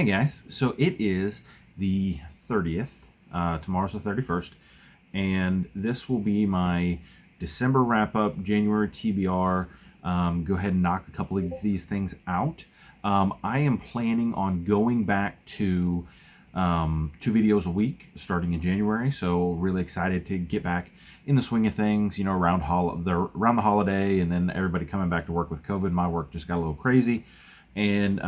Hey guys, so it is the 30th, tomorrow's the 31st, and this will be my December wrap-up, January TBR. Go ahead and knock a couple of these things out. I am planning on going back to 2 videos a week starting in January, so really excited to get back in the swing of things, you know, around the holiday, and then everybody coming back to work with COVID. My work just got a little crazy, and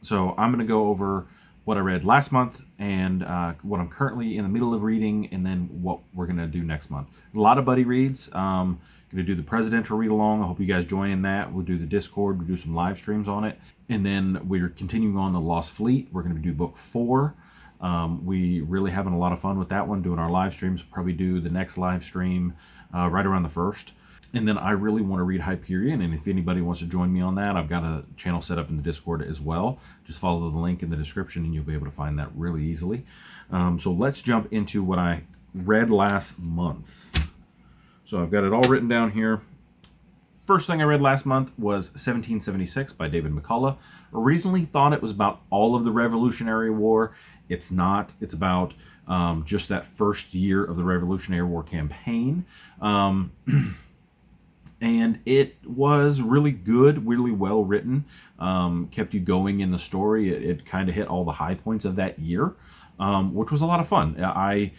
so I'm going to go over what I read last month and what I'm currently in the middle of reading, and then what we're going to do next month. A lot of buddy reads. Going to do the presidential read along. I hope you guys join in that. We'll do the Discord. We'll do some live streams on it. And then we're continuing on the Lost Fleet. We're going to do book 4. We really having a lot of fun with that one, doing our live streams. We'll probably do the next live stream right around the 1st. And then I really want to read Hyperion, and if anybody wants to join me on that, I've got a channel set up in the Discord as well. Just follow the link in the description and you'll be able to find that really easily. So let's jump into what I read last month. So I've got it all written down here. First thing I read last month was 1776 by David McCullough. Originally thought it was about all of the Revolutionary War. It's not. It's about just that first year of the Revolutionary War campaign. And it was really good, really well written, kept you going in the story. It kind of hit all the high points of that year, which was a lot of fun. I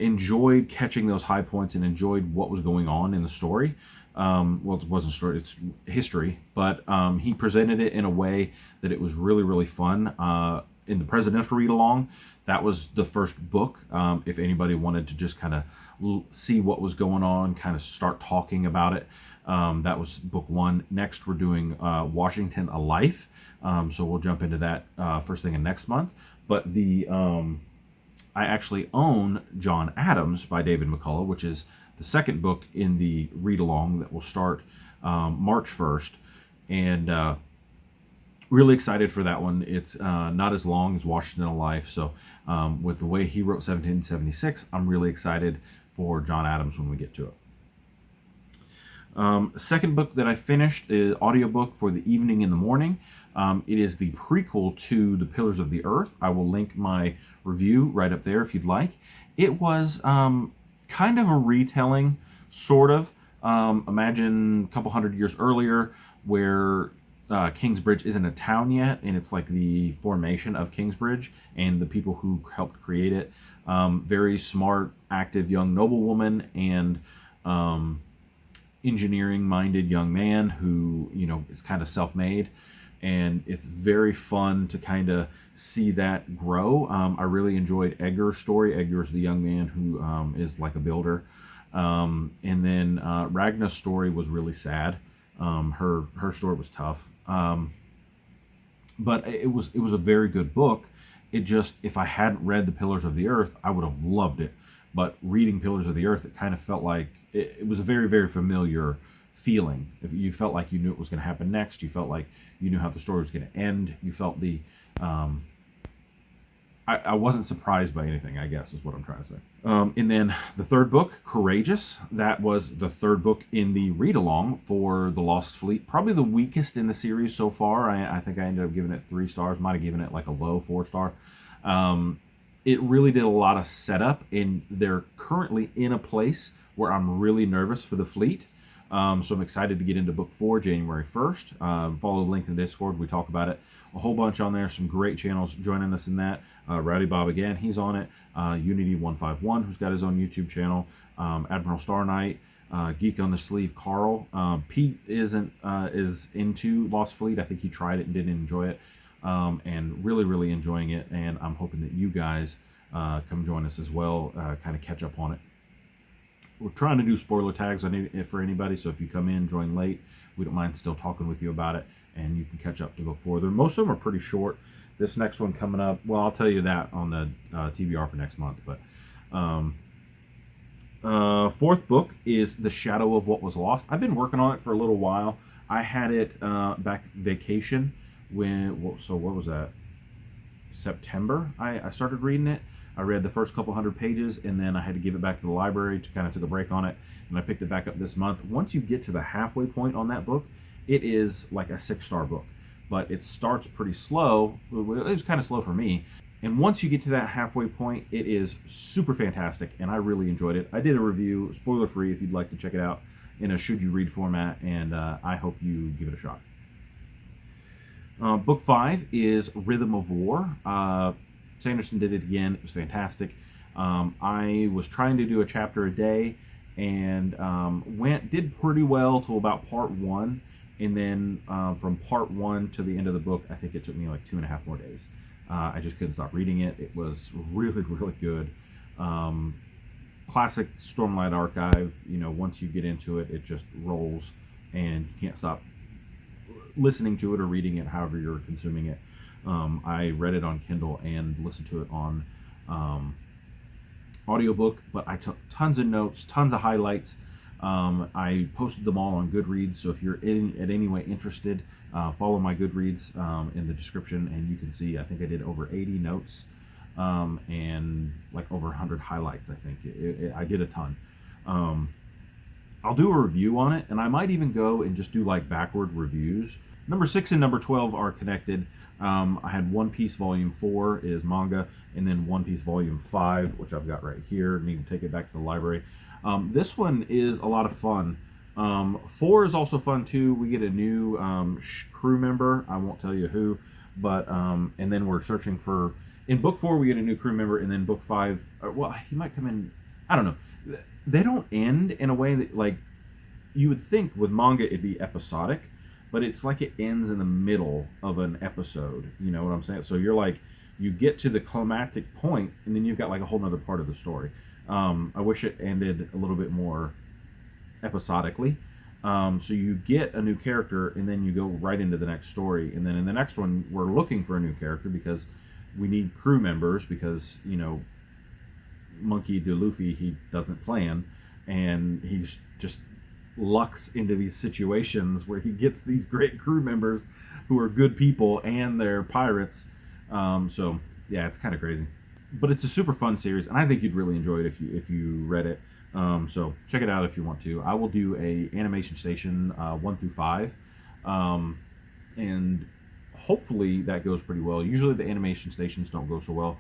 enjoyed catching those high points and enjoyed what was going on in the story. Well, it wasn't a story, it's history, but he presented it in a way that it was really, really fun. In the presidential read-along, that was the first book. If anybody wanted to just kind of see what was going on, kind of start talking about it, that was book 1. Next, we're doing Washington, A Life. So we'll jump into that first thing in next month. But I actually own John Adams by David McCullough, which is the second book in the read-along that will start March 1st. And really excited for that one. It's not as long as Washington, A Life. So with the way he wrote 1776, I'm really excited for John Adams when we get to it. Second book that I finished is audiobook for the evening and the morning. It is the prequel to The Pillars of the Earth. I will link my review right up there if you'd like. It was kind of a retelling, sort of. Imagine a couple hundred years earlier where Kingsbridge isn't a town yet, and it's like the formation of Kingsbridge and the people who helped create it. Very smart, active young noblewoman and engineering-minded young man who, you know, is kind of self-made, and it's very fun to kind of see that grow. I really enjoyed Edgar's story. Edgar's the young man who is like a builder, and then Ragna's story was really sad. Her story was tough, but it was a very good book. It just, if I hadn't read The Pillars of the Earth, I would have loved it. But reading Pillars of the Earth, it kind of felt like it was a very, very familiar feeling. If you felt like you knew what was going to happen next, you felt like you knew how the story was going to end. You felt the I wasn't surprised by anything, I guess, is what I'm trying to say. And then the third book, Courageous, that was the third book in the read-along for The Lost Fleet. Probably the weakest in the series so far. I think I ended up giving it 3 stars. Might have given it like a low 4-star. It really did a lot of setup, and they're currently in a place where I'm really nervous for the fleet. So I'm excited to get into book 4, January 1st. Follow the link in the Discord. We talk about it a whole bunch on there. Some great channels joining us in that. Rowdy Bob again, he's on it. Unity151, who's got his own YouTube channel. Admiral Star Knight. Geek on the Sleeve, Carl. Pete is into Lost Fleet. I think he tried it and didn't enjoy it. And really, really enjoying it. And I'm hoping that you guys come join us as well, kind of catch up on it. We're trying to do spoiler tags for anybody, so if you come in, join late, we don't mind still talking with you about it, and you can catch up to book 4. Most of them are pretty short. This next one coming up, well, I'll tell you that on the TBR for next month. But fourth book is The Shadow of What Was Lost. I've been working on it for a little while. I had it back vacation so what was that? September. I started reading it. I read the first couple hundred pages, and then I had to give it back to the library to kind of took a break on it, and I picked it back up this month. Once you get to the halfway point on that book, it is like a 6-star book. but it starts pretty slow. It was kind of slow for me. And once you get to that halfway point, it is super fantastic, and I really enjoyed it. I did a review, spoiler free, if you'd like to check it out, in a should you read format, and I hope you give it a shot. Book 5 is Rythm of War. Sanderson did it again. It was fantastic. I was trying to do a chapter a day, and did pretty well till about part 1, and then from part 1 to the end of the book, I think it took me like 2.5 more days. I just couldn't stop reading it. It was really, really good. Classic Stormlight Archive. Once you get into it, it just rolls, and you can't stop listening to it or reading it, however you're consuming it. I read it on Kindle and listened to it on audiobook, but I took tons of notes, tons of highlights. I posted them all on Goodreads, so if you're at any way interested, follow my Goodreads in the description, and you can see I think I did over 80 notes and like over 100 highlights. I think I did a ton. I'll do a review on it, and I might even go and just do like backward reviews. Number 6 and number 12 are connected. I had One Piece Volume 4 is manga, and then One Piece Volume 5, which I've got right here. Need to take it back to the library. This one is a lot of fun. 4 is also fun too. We get a new crew member. I won't tell you who, but and then we're searching for. In book 4, we get a new crew member, and then book 5. Well, he might come in. I don't know. They don't end in a way that, like, you would think with manga it'd be episodic, but it's like it ends in the middle of an episode. You know what I'm saying? So you're like, you get to the climactic point, and then you've got like a whole other part of the story. I wish it ended a little bit more episodically. So you get a new character, and then you go right into the next story, and then in the next one we're looking for a new character because we need crew members, because Monkey D. Luffy, he doesn't plan, and he's just lucks into these situations where he gets these great crew members who are good people and they're pirates. So yeah, it's kind of crazy, but it's a super fun series, and I think you'd really enjoy it if you read it. So check it out if you want to. I will do a animation station 1 through 5, and hopefully that goes pretty well. Usually the animation stations don't go so well.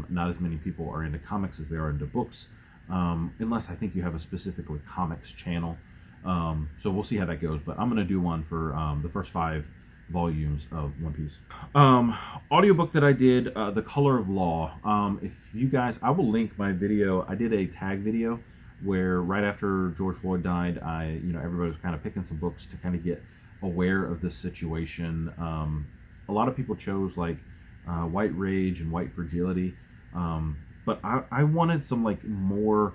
Not as many people are into comics as they are into books, unless I think you have a specifically comics channel. So we'll see how that goes, but I'm going to do one for the first 5 volumes of One Piece. Audiobook that I did, The Color of Law. If you guys, I will link my video. I did a tag video where right after George Floyd died, everybody was kind of picking some books to kind of get aware of this situation. A lot of people chose like White Rage and White Fragility, but I wanted some like more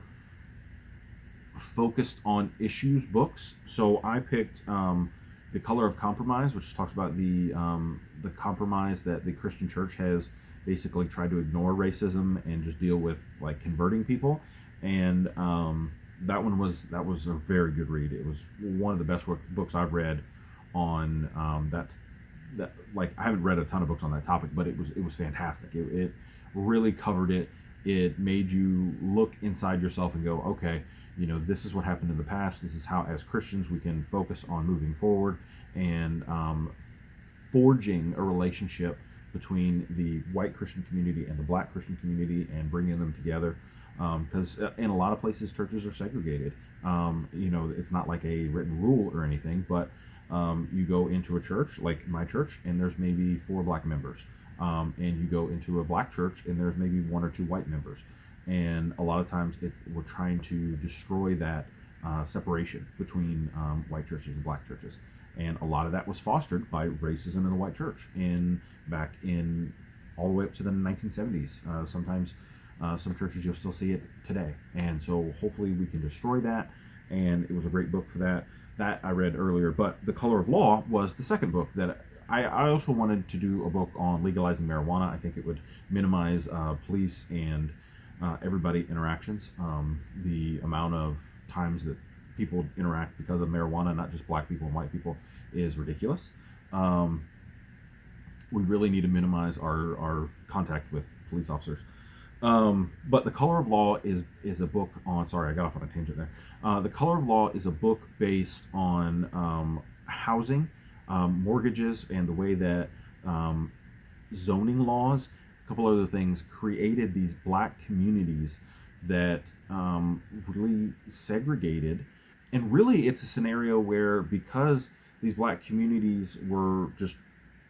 focused on issues books, so I picked The Color of Compromise, which talks about the compromise that the Christian church has basically tried to ignore racism and just deal with like converting people, and that was a very good read. It was one of the best books I've read on that like, I haven't read a ton of books on that topic, but it was fantastic. It really covered it. It made you look inside yourself and go, okay, this is what happened in the past. This is how, as Christians, we can focus on moving forward and forging a relationship between the white Christian community and the black Christian community and bringing them together. Because in a lot of places, churches are segregated. It's not like a written rule or anything, but you go into a church, like my church, and there's maybe 4 black members. And you go into a black church, and there's maybe 1 or 2 white members. And a lot of times we're trying to destroy that separation between white churches and black churches. And a lot of that was fostered by racism in the white church back in all the way up to the 1970s. Sometimes some churches, you'll still see it today. And so hopefully we can destroy that. And it was a great book for that. That I read earlier. But The Color of Law was the second book that I also wanted to do a book on legalizing marijuana. I think it would minimize police and everybody interactions. The amount of times that people interact because of marijuana, not just black people and white people, is ridiculous. We really need to minimize our contact with police officers. But The Color of Law is a book on, sorry, I got off on a tangent there. The Color of Law is a book based on housing mortgages and the way that zoning laws, a couple other things, created these black communities that really segregated. And really, it's a scenario where, because these black communities were just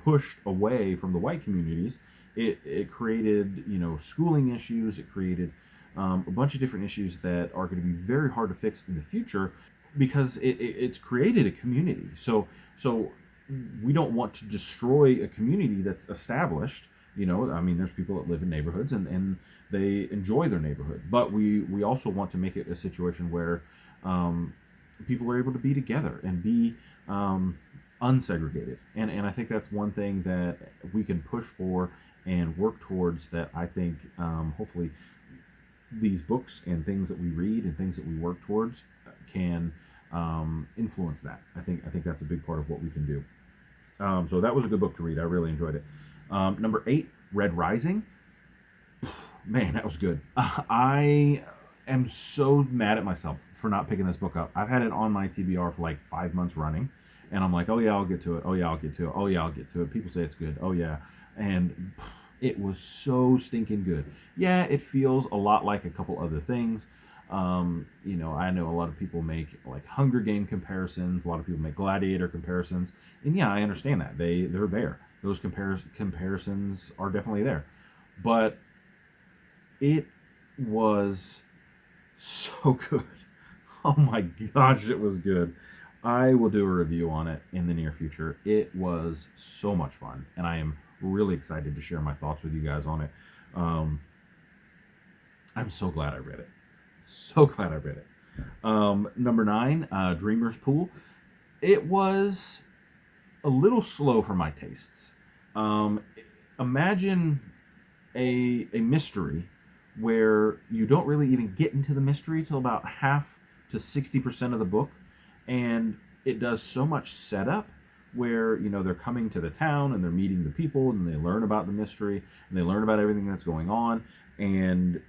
pushed away from the white communities, it created, schooling issues. It created a bunch of different issues that are going to be very hard to fix in the future, because it's created a community. So we don't want to destroy a community that's established. There's people that live in neighborhoods, and they enjoy their neighborhood, but we also want to make it a situation where people are able to be together and be unsegregated. And I think that's one thing that we can push for and work towards, that I think hopefully these books and things that we read and things that we work towards can influence that. I think that's a big part of what we can do. So that was a good book to read. I really enjoyed it. Number 8, Red Rising. Man, that was good. I am so mad at myself for not picking this book up. I've had it on my TBR for like 5 months running, and I'm like, oh yeah, I'll get to it. Oh yeah, I'll get to it. Oh yeah, I'll get to it. People say it's good. Oh yeah. And it was so stinking good. Yeah, it feels a lot like a couple other things. I know a lot of people make like Hunger Game comparisons. A lot of people make Gladiator comparisons. And yeah, I understand that. They're there. Those comparisons are definitely there. But it was so good. Oh my gosh, it was good. I will do a review on it in the near future. It was so much fun, and I am really excited to share my thoughts with you guys on it. I'm so glad I read it. So glad I read it. Number 9, Dreamer's Pool. It was a little slow for my tastes. Imagine a mystery where you don't really even get into the mystery till about half to 60% of the book, and it does so much setup where they're coming to the town and they're meeting the people and they learn about the mystery and they learn about everything that's going on, and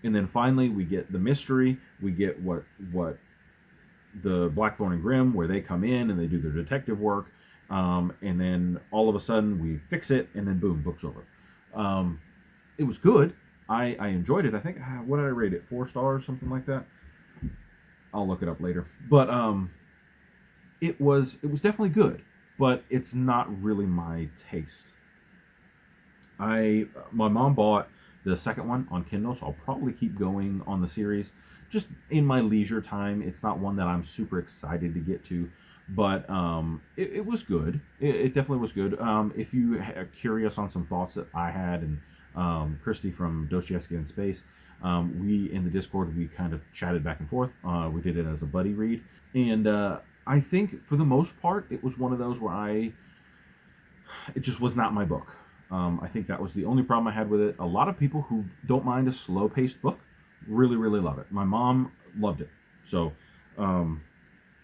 then finally we get the mystery. We get what the Blackthorn and Grimm, where they come in and they do their detective work, and then all of a sudden we fix it, and then boom, book's over. It was good. I enjoyed it. I think, what did I rate it? 4 stars, something like that. I'll look it up later. But it was definitely good, but it's not really my taste. My mom bought the second one on Kindle, so I'll probably keep going on the series just in my leisure time. It's not one that I'm super excited to get to, but it was good. It definitely was good. If you are curious on some thoughts that I had, and Christy from Dostoevsky in Space, we in the Discord, we kind of chatted back and forth. We did it as a buddy read, and I think for the most part it was one of those where it just was not my book. I think that was the only problem I had with it. A lot of people who don't mind a slow-paced book really, really love it. My mom loved it. So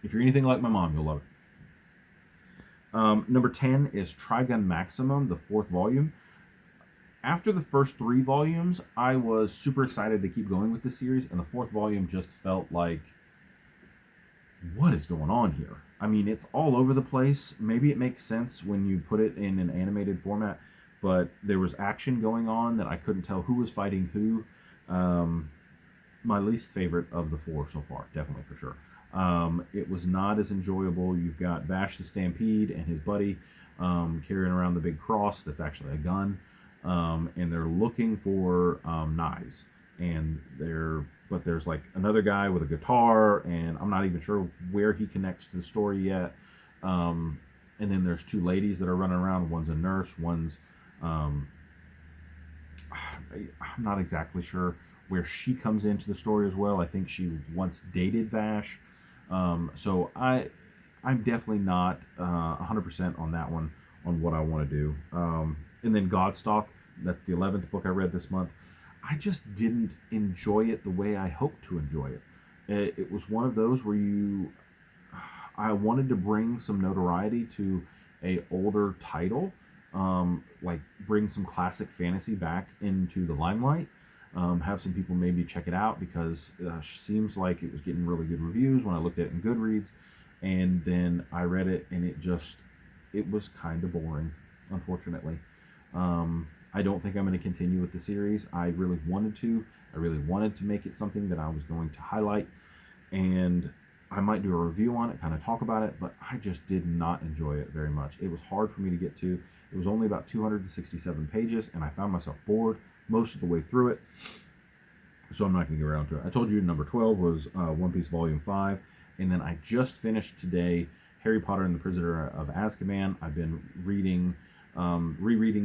if you're anything like my mom, you'll love it. Number 10 is Trigun Maximum, the 4th volume. After the first 3 volumes, I was super excited to keep going with the series, and the 4th volume just felt like, what is going on here? I mean, it's all over the place. Maybe it makes sense when you put it in an animated format, but there was action going on that I couldn't tell who was fighting who. My least favorite of the 4 so far, definitely, for sure. It was not as enjoyable. You've got Vash the Stampede and his buddy carrying around the big cross that's actually a gun, and they're looking for knives. And there's like another guy with a guitar, and I'm not even sure where he connects to the story yet. And then there's 2 ladies that are running around. One's a nurse, one's I'm not exactly sure where she comes into the story as well. I think she once dated Vash. So I'm definitely not 100% on that one, on what I want to do. And then Godstalk, that's the 11th book I read this month. I just didn't enjoy it the way I hoped to enjoy it. It was one of those where I wanted to bring some notoriety to a older title, like bring some classic fantasy back into the limelight, have some people maybe check it out, because it seems like it was getting really good reviews when I looked at it in Goodreads. and then I read it, and it was kind of boring, unfortunately. I don't think I'm going to continue with the series. I really wanted to. I really wanted to make it something that I was going to highlight, and I might do a review on it, kind of talk about it, but I just did not enjoy it very much. It was hard for me to get to. It was only about 267 pages, and I found myself bored most of the way through it, so I'm not going to get around to it. I told you number 12 was One Piece Volume 5, and then I just finished today Harry Potter and the Prisoner of Azkaban. I've been rereading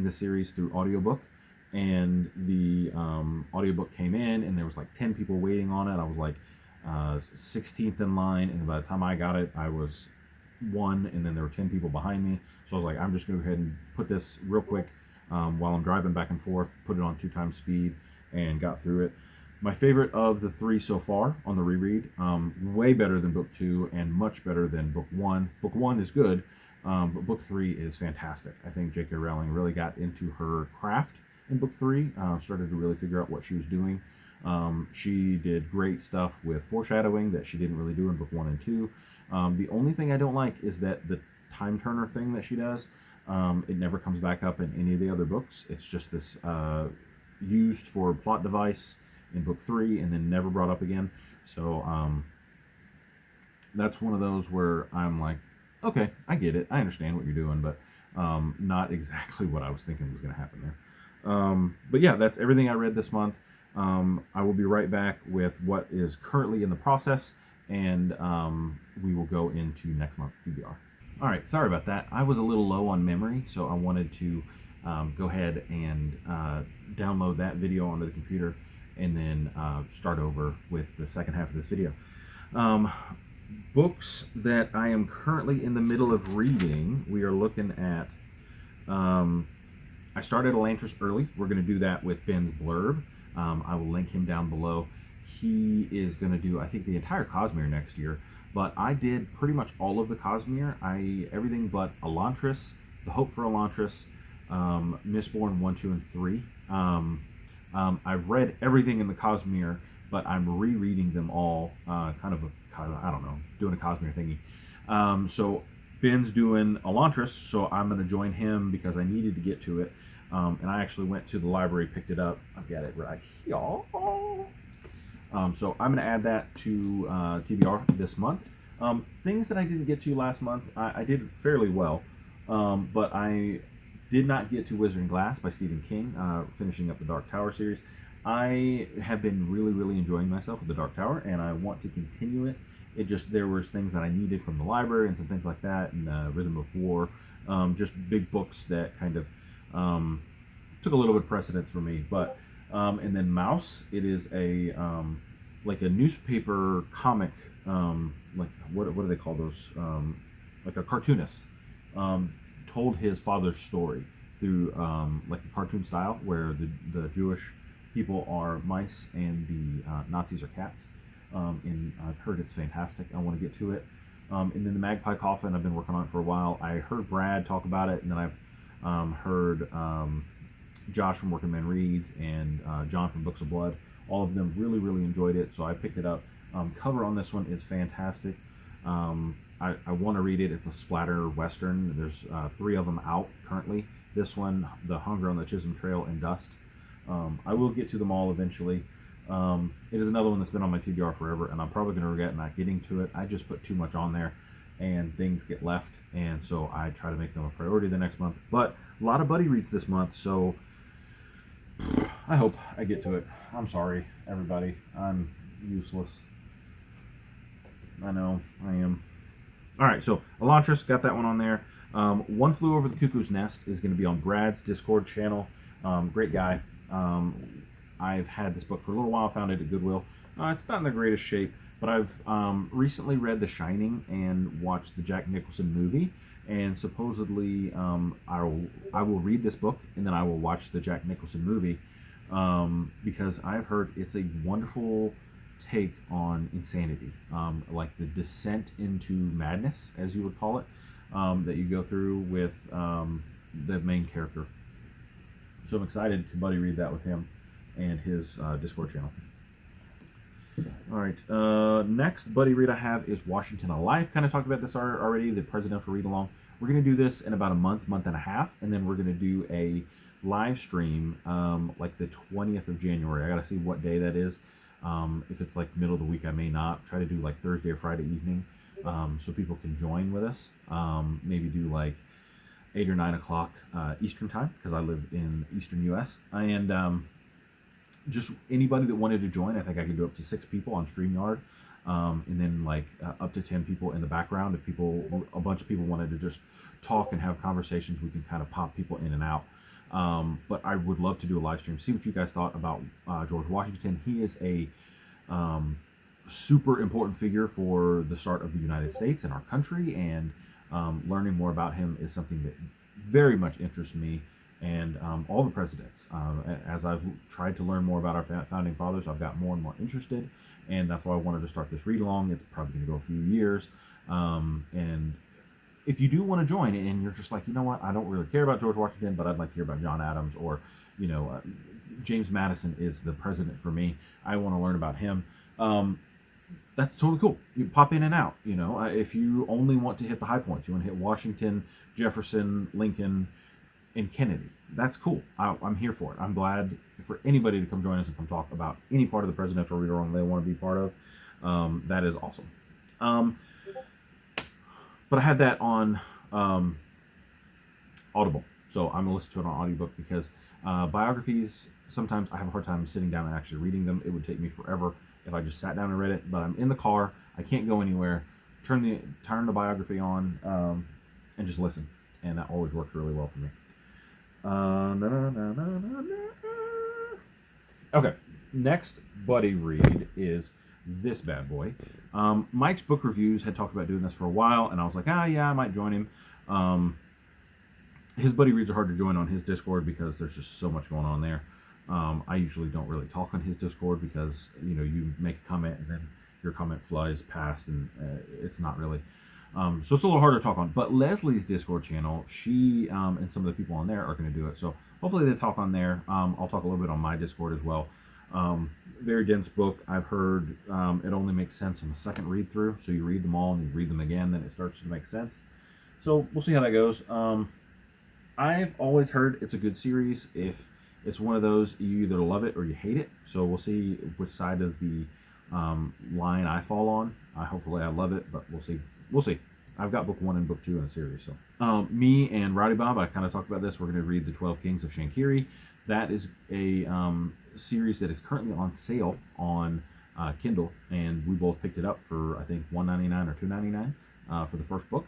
the series through audiobook, and the audiobook came in, and there was like 10 people waiting on it. I was like 16th in line, and by the time I got it, I was one, and then there were 10 people behind me. So I was like, I'm just going to go ahead and put this real quick while I'm driving back and forth, put it on 2x speed, and got through it. My favorite of the three so far on the reread, way better than book 2 and much better than book 1. Book 1 is good, but book 3 is fantastic. I think J.K. Rowling really got into her craft in book 3, started to really figure out what she was doing. She did great stuff with foreshadowing that she didn't really do in book 1 and 2. The only thing I don't like is that the time turner thing that she does, it never comes back up in any of the other books. It's just this used for plot device in book 3 and then never brought up again. So that's one of those where I'm like, okay, I get it, I understand what you're doing, but not exactly what I was thinking was going to happen there. But yeah, that's everything I read this month. I will be right back with what is currently in the process, and we will go into next month's TBR. All right, sorry about that. I was a little low on memory, so I wanted to go ahead and download that video onto the computer and then start over with the second half of this video. Books that I am currently in the middle of reading, we are looking at... I started Elantris early. We're going to do that with Ben's blurb. I will link him down below. He is going to do, I think, the entire Cosmere next year, but I did pretty much all of the Cosmere. Everything but Elantris, The Hope for Elantris, Mistborn 1, 2, and 3. I've read everything in the Cosmere, but I'm rereading them all, I don't know, doing a Cosmere thingy. So Ben's doing Elantris, so I'm going to join him because I needed to get to it. And I actually went to the library, picked it up. I've got it right here. So I'm going to add that to TBR this month. Things that I didn't get to last month, I did fairly well, but I did not get to Wizard and Glass by Stephen King, finishing up the Dark Tower series. I have been really, really enjoying myself with the Dark Tower, and I want to continue it. There was things that I needed from the library and some things like that, and Rhythm of War, just big books that kind of took a little bit of precedence for me. But and then Mouse, it is a like a newspaper comic, like what do they call those? Like a cartoonist told his father's story through like a cartoon style, where the Jewish people are mice and the Nazis are cats. And I've heard it's fantastic. I want to get to it. And then the Magpie Coffin, I've been working on it for a while. I heard Brad talk about it, and then I've heard Josh from Working Man Reads and John from Books of Blood. All of them really, really enjoyed it, so I picked it up. Cover on this one is fantastic. I want to read it. It's a splatter western. There's 3 of them out currently. This one, The Hunger on the Chisholm Trail, and Dust. I will get to them all eventually. It is another one that's been on my TBR forever, and I'm probably going to regret not getting to it. I just put too much on there, and things get left, and so I try to make them a priority the next month. But a lot of buddy reads this month, so I hope I get to it. I'm sorry, everybody. I'm useless. I know, I am. Alright, so Elantris, got that one on there. One Flew Over the Cuckoo's Nest is going to be on Brad's Discord channel. Great guy. I've had this book for a little while, found it at Goodwill. It's not in the greatest shape, but I've recently read The Shining and watched the Jack Nicholson movie, and supposedly I will read this book and then I will watch the Jack Nicholson movie, because I've heard it's a wonderful take on insanity, like the descent into madness, as you would call it, that you go through with the main character. So I'm excited to buddy read that with him and his Discord channel. All right. Next buddy read I have is Washington Alive. Kind of talked about this already, the presidential read along. We're going to do this in about a month and a half, and then we're going to do a live stream like the 20th of January. I got to see what day that is. If it's like middle of the week, I may not. Try to do like Thursday or Friday evening so people can join with us. Maybe do like 8 or 9 o'clock Eastern time because I live in Eastern U.S. And just anybody that wanted to join, I think I could do up to 6 people on StreamYard, and then like up to 10 people in the background. If a bunch of people wanted to just talk and have conversations, we can kind of pop people in and out. But I would love to do a live stream, see what you guys thought about George Washington. He is a super important figure for the start of the United States and our country, and learning more about him is something that very much interests me and all the presidents. As I've tried to learn more about our founding fathers, I've got more and more interested, and that's why I wanted to start this read along. It's probably going to go a few years, and if you do want to join and you're just like, you know what, I don't really care about George Washington, but I'd like to hear about John Adams, or James Madison is the president for me, I want to learn about him. That's totally cool. You pop in and out. If you only want to hit the high points, you want to hit Washington, Jefferson, Lincoln, and Kennedy. That's cool. I'm here for it. I'm glad for anybody to come join us and come talk about any part of the presidential read along they want to be part of. That is awesome. But I had that on Audible, so I'm gonna listen to it on audiobook because biographies, sometimes I have a hard time sitting down and actually reading them. It would take me forever if I just sat down and read it. But I'm in the car, I can't go anywhere. Turn the biography on and just listen, and that always works really well for me. Okay, next buddy read is this bad boy. Mike's Book Reviews had talked about doing this for a while, and I was like, yeah, I might join him. His buddy reads are hard to join on his Discord because there's just so much going on there. I usually don't really talk on his Discord because you make a comment and then your comment flies past, and it's not really. So it's a little harder to talk on. But Leslie's Discord channel, she and some of the people on there are going to do it. So hopefully they talk on there. I'll talk a little bit on my Discord as well. Very dense book. I've heard it only makes sense on the second read through. So you read them all and you read them again, then it starts to make sense. So we'll see how that goes. I've always heard it's a good series. If it's one of those, you either love it or you hate it. So we'll see which side of the line I fall on. Hopefully I love it, but we'll see. We'll see. I've got book 1 and book 2 in the series. So me and Rowdy Bob, I kind of talked about this. We're going to read the 12 Kings of Shankiri. That is a series that is currently on sale on Kindle, and we both picked it up for I think $1.99 or $2.99 for the first book,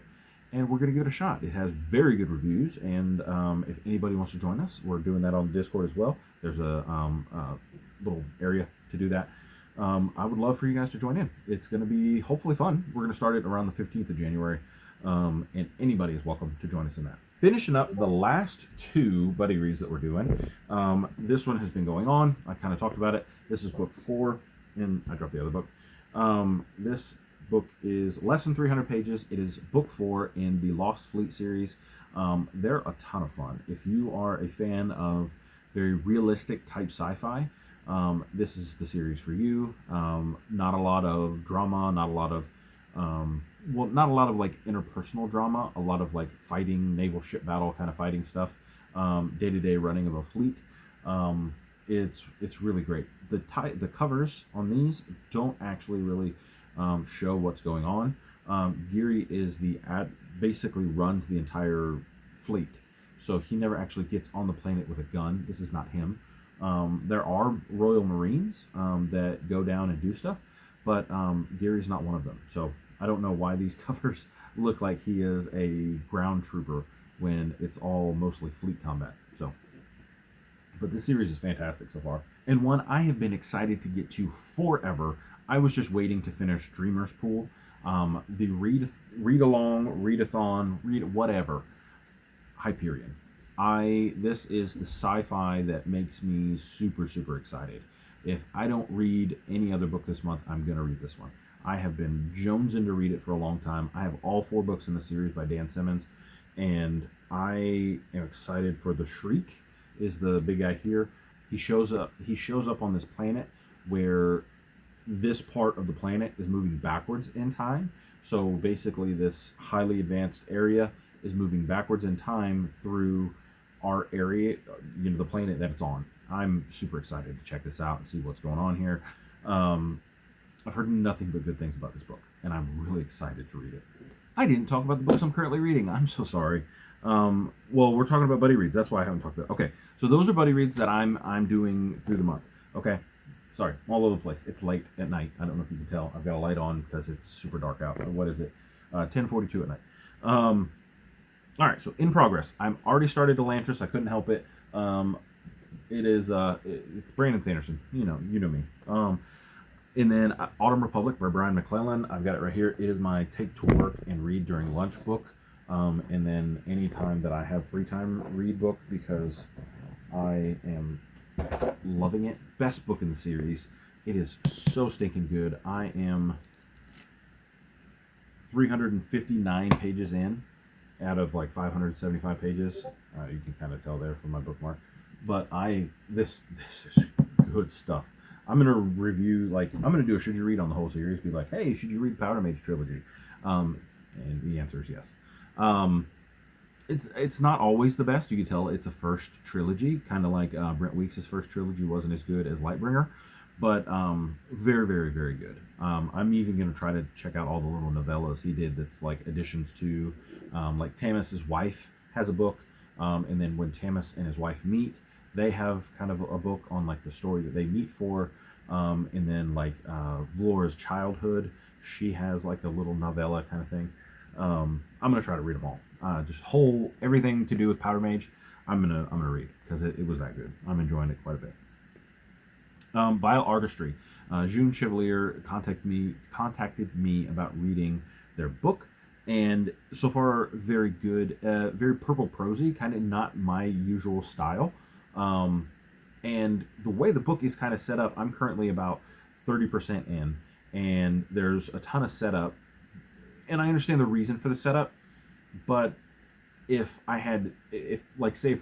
and we're going to give it a shot. It has very good reviews, and if anybody wants to join us, we're doing that on Discord as well. There's a little area to do that. I would love for you guys to join in. It's going to be hopefully fun. We're going to start it around the 15th of January, and anybody is welcome to join us in that. Finishing up the last 2 buddy reads that we're doing. This one has been going on. I kind of talked about it. This is book 4, and I dropped the other book. This book is less than 300 pages. It is book 4 in the Lost Fleet series. They're a ton of fun. If you are a fan of very realistic type sci-fi, this is the series for you. Not a lot of drama, not a lot of like interpersonal drama, a lot of like fighting, naval ship battle kind of fighting stuff, day-to-day running of a fleet. It's really great. The covers on these don't actually really show what's going on. Geary is basically runs the entire fleet, so he never actually gets on the planet with a gun. This is not him. There are Royal Marines that go down and do stuff, but Geary's not one of them. So I don't know why these covers look like he is a ground trooper when it's all mostly fleet combat. But this series is fantastic so far, and one I have been excited to get to forever. I was just waiting to finish Dreamer's Pool. The read along, readathon, read whatever, Hyperion. This is the sci-fi that makes me super, super excited. If I don't read any other book this month, I'm going to read this one. I have been jonesing to read it for a long time. I have all 4 books in the series by Dan Simmons, and I am excited for The Shriek is the big guy here. He shows up on this planet where this part of the planet is moving backwards in time. So basically, this highly advanced area is moving backwards in time through our area, the planet that it's on. I'm super excited to check this out and see what's going on here. I've heard nothing but good things about this book, and I'm really excited to read it. I didn't talk about the books I'm currently reading. I'm so sorry. Well, we're talking about buddy reads. That's why I haven't talked about it. Okay, so those are buddy reads that I'm doing through the month. Okay, sorry, all over the place. It's late at night. I don't know if you can tell. I've got a light on because it's super dark out. What is it? 10:42 at night. All right, so in progress. I'm already started Elantris. I couldn't help it. It is it's Brandon Sanderson. You know me. And then Autumn Republic by Brian McClellan. I've got it right here. It is my take to work and read during lunch book. And then anytime that I have free time, read book because I am loving it. Best book in the series. It is so stinking good. I am 359 pages in out of like 575 pages. You can kind of tell there from my bookmark. But this is good stuff. I'm gonna review, I'm gonna do a should you read on the whole series. Be like, hey, should you read Powder Mage trilogy? And the answer is yes. It's not always the best. You can tell it's a first trilogy, kind of like Brent Weeks' first trilogy wasn't as good as Lightbringer, but very, very, very good. I'm even gonna try to check out all the little novellas he did. That's like additions to, like Tamas's wife has a book, and then when Tamas and his wife meet, they have kind of a book on like the story that they meet for, and then like Vlora's childhood, she has like a little novella kind of thing. I'm gonna try to read them all. Just everything to do with Powder Mage, I'm gonna read because it was that good. I'm enjoying it quite a bit. Vile Artistry, June Chevalier contacted me about reading their book, and so far very good. Very purple prosy, kind of not my usual style. And the way the book is kind of set up, I'm currently about 30% in, and there's a ton of setup, and I understand the reason for the setup, but if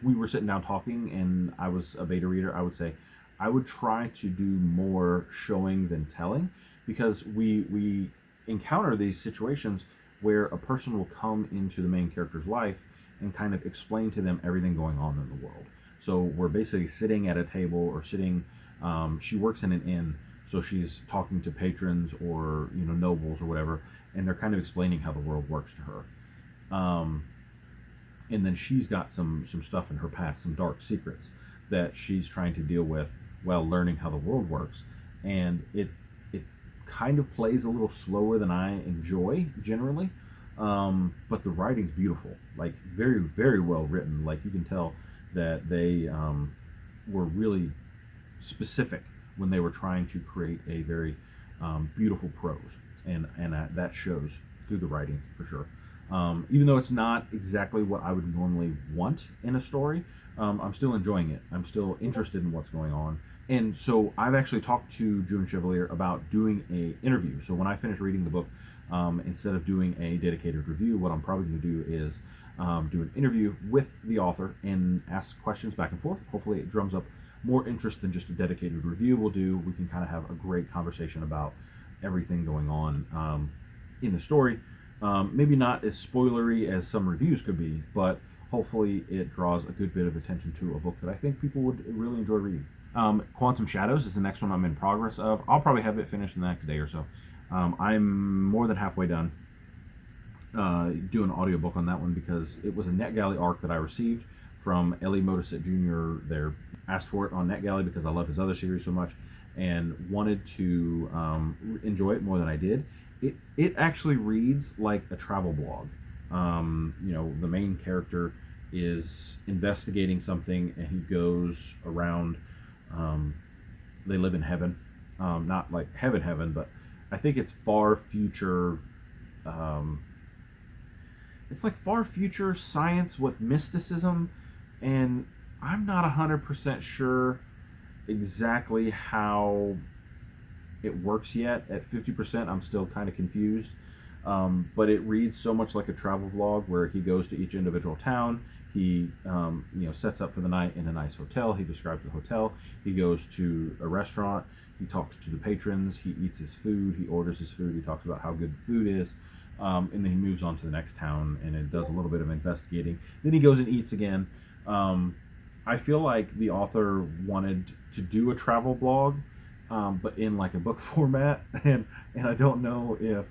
we were sitting down talking and I was a beta reader, I would say I would try to do more showing than telling, because we encounter these situations where a person will come into the main character's life and kind of explain to them everything going on in the world. So we're basically sitting at a table or sitting, she works in an inn, so she's talking to patrons or, nobles or whatever, and they're kind of explaining how the world works to her. And then she's got some stuff in her past, some dark secrets that she's trying to deal with while learning how the world works. And it kind of plays a little slower than I enjoy generally, but the writing's beautiful, like very, very well written. Like you can tell that they were really specific when they were trying to create a very beautiful prose, and that shows through the writing for sure. Even though it's not exactly what I would normally want in a story, I'm still enjoying it. I'm still interested in what's going on. And so I've actually talked to June Chevalier about doing an interview. So when I finish reading the book, instead of doing a dedicated review, what I'm probably going to do is do an interview with the author and ask questions back and forth. Hopefully it drums up more interest than just a dedicated review will do. We can kind of have a great conversation about everything going on in the story. Maybe not as spoilery as some reviews could be, but hopefully it draws a good bit of attention to a book that I think people would really enjoy reading. Quantum Shadows is the next one I'm in progress of. I'll probably have it finished in the next day or so. I'm more than halfway done doing an audiobook on that one because it was a NetGalley arc that I received from Ellie Modesitt Jr. There, asked for it on NetGalley because I love his other series so much and wanted to enjoy it more than I did. It actually reads like a travel blog. The main character is investigating something and he goes around. They live in heaven, not like heaven, but I think it's far future. It's like far future science with mysticism, and I'm not 100% sure exactly how it works yet. At 50%, I'm still kind of confused. But it reads so much like a travel vlog where he goes to each individual town. He sets up for the night in a nice hotel. He describes the hotel. He goes to a restaurant. he talks to the patrons, he eats his food, he orders his food, he talks about how good the food is, and then he moves on to the next town and it does a little bit of investigating. Then he goes and eats again. I feel like the author wanted to do a travel blog, but in like a book format, and I don't know if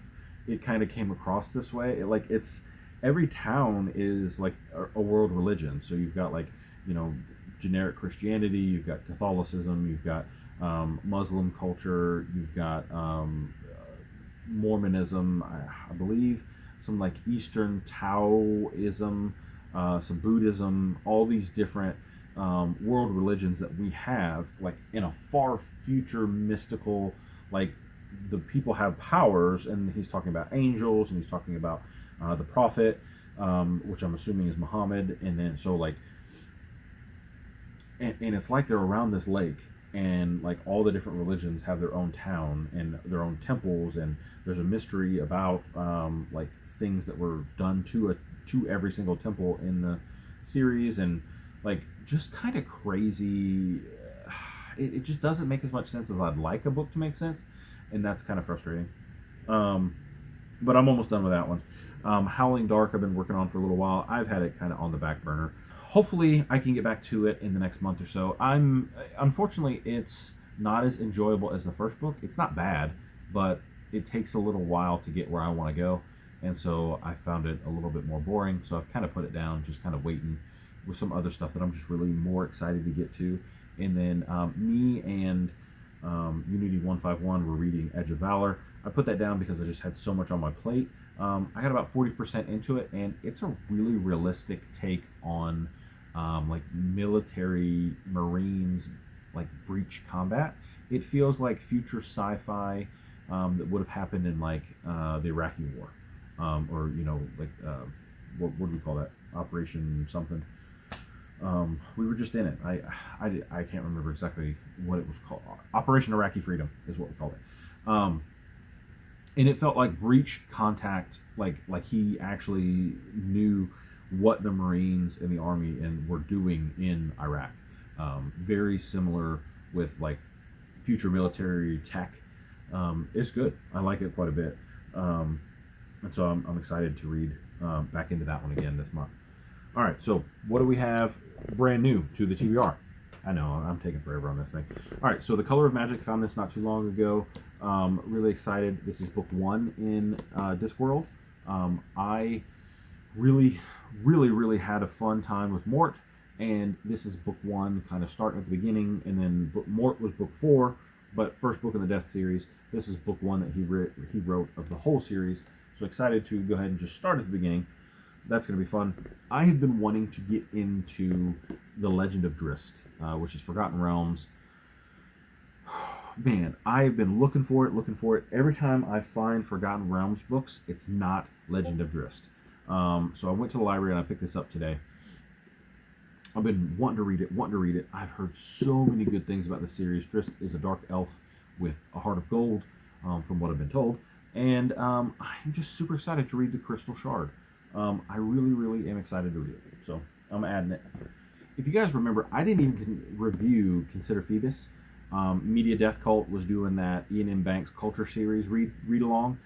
it kind of came across this way. It's every town is like a world religion. So you've got like, you know, generic Christianity, you've got Catholicism, you've got Muslim culture, you've got Mormonism, I believe, some like Eastern Taoism, some Buddhism, all these different world religions that we have, like in a far future mystical, like the people have powers, and he's talking about angels, and he's talking about the prophet, which I'm assuming is Muhammad, and then so like, and it's like they're around this lake, and like all the different religions have their own town and their own temples, and there's a mystery about like things that were done to every single temple in the series, and like just kind of crazy. It just doesn't make as much sense as I'd like a book to make sense, and that's kind of frustrating. But I'm almost done with that one. Howling Dark I've been working on for a little while. I've had it kind of on the back burner. Hopefully I can get back to it in the next month or so. Unfortunately, it's not as enjoyable as the first book. It's not bad, but it takes a little while to get where I want to go, and so I found it a little bit more boring, so I've kind of put it down, just kind of waiting with some other stuff that I'm just really more excited to get to. And then me and Unity 151 were reading Edge of Valor. I put that down because I just had so much on my plate. I got about 40% into it, and it's a really realistic take on like military Marines, like breach combat. It feels like future sci-fi that would have happened in like the Iraqi War, or you know, like what do we call that? Operation something. We were just in it. I can't remember exactly what it was called. Operation Iraqi Freedom is what we called it. And it felt like breach contact, like he actually knew what the Marines and the Army and were doing in Iraq. Very similar with like future military tech. It's good. I like it quite a bit. And so I'm excited to read back into that one again this month. All right, so what do we have brand new to the TBR? I know, I'm taking forever on this thing. All right, so The Color of Magic, found this not too long ago. Really excited. This is book 1 in Discworld. I really had a fun time with Mort, and this is book 1, kind of starting at the beginning, and then Mort was book 4, but first book in the Death series. This is book 1 that he wrote of the whole series, so excited to go ahead and just start at the beginning. That's going to be fun. I have been wanting to get into The Legend of Drizzt, which is Forgotten Realms. Man, I've been looking for it. Every time I find Forgotten Realms books, it's not Legend of Drizzt. So I went to the library and I picked this up today. I've been wanting to read it. I've heard so many good things about the series. Drizzt is a dark elf with a heart of gold, from what I've been told. And I'm just super excited to read The Crystal Shard. I really am excited to read it, so I'm adding it. If you guys remember, I didn't even review Consider Phoebus. Media Death Cult was doing that Ian M. Banks Culture Series read along.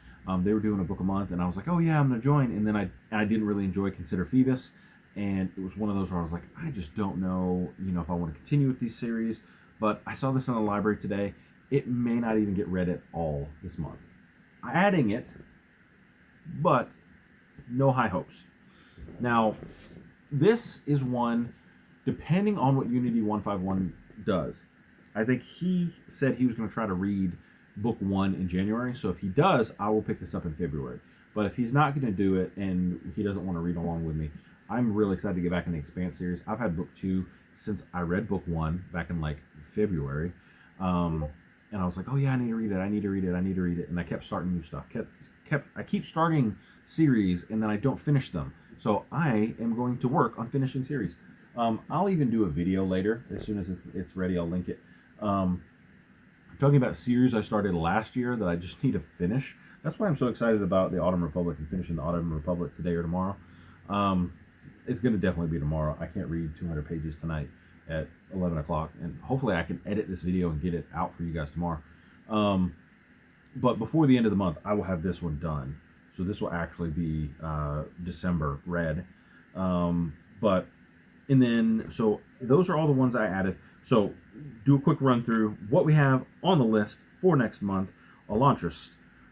They were doing a book a month, and I was like, oh yeah, I'm gonna join. And then I didn't really enjoy Consider Phoebus, and it was one of those where I was like, I just don't know, if I want to continue with these series. But I saw this in the library today. It may not even get read at all this month. I'm adding it, but no high hopes. Now, this is one, depending on what Unity 151 does. I think he said he was going to try to read book 1 in January, so if he does, I will pick this up in February. But if he's not going to do it and he doesn't want to read along with me, I'm really excited to get back in the Expanse series. I've had book 2 since I read book 1 back in like February. And I was like, oh yeah, I need to read it. And I kept starting new stuff. I keep starting series and then I don't finish them. So I am going to work on finishing series. I'll even do a video later. As soon as it's ready, I'll link it. Talking about series I started last year that I just need to finish. That's why I'm so excited about the Autumn Republic and finishing the Autumn Republic today or tomorrow. It's going to definitely be tomorrow. I can't read 200 pages tonight at 11 o'clock. And hopefully I can edit this video and get it out for you guys tomorrow. But before the end of the month, I will have this one done. So this will actually be December red. But and then so those are all the ones I added. So do a quick run through what we have on the list for next month. Elantris,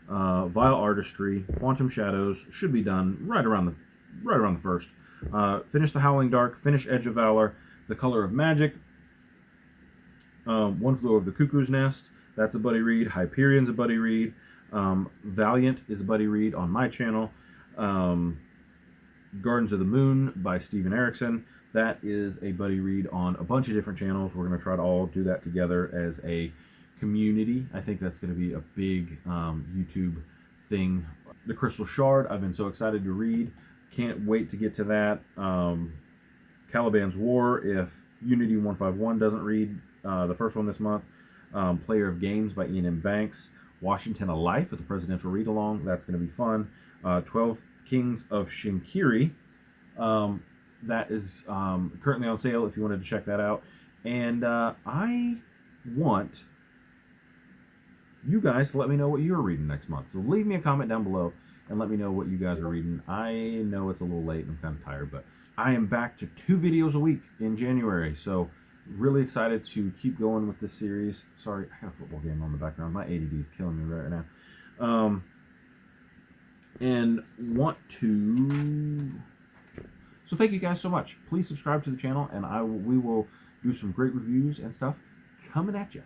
Vile Artistry, Quantum Shadows should be done right around the first. Finish the Howling Dark, finish Edge of Valor, The Color of Magic, One Flew Over the Cuckoo's Nest. That's a buddy read. Hyperion's a buddy read. Valiant is a buddy read on my channel. Gardens of the Moon by Steven Erikson. That is a buddy read on a bunch of different channels. We're going to try to all do that together as a community. I think that's going to be a big YouTube thing. The Crystal Shard, I've been so excited to read. Can't wait to get to that. Caliban's War, if Unity 151 doesn't read the first one this month. Player of Games by Ian M. Banks. Washington A Life with the presidential read-along. That's going to be fun. 12 Kings of Shinkiri. That is currently on sale if you wanted to check that out. And I want you guys to let me know what you're reading next month. So leave me a comment down below and let me know what you guys are reading. I know it's a little late and I'm kind of tired, but I am back to 2 videos a week in January. So really excited to keep going with this series. Sorry, I got a football game on the background. My ADD is killing me right now. And want to... So thank you guys so much. Please subscribe to the channel, and we will do some great reviews and stuff coming at you.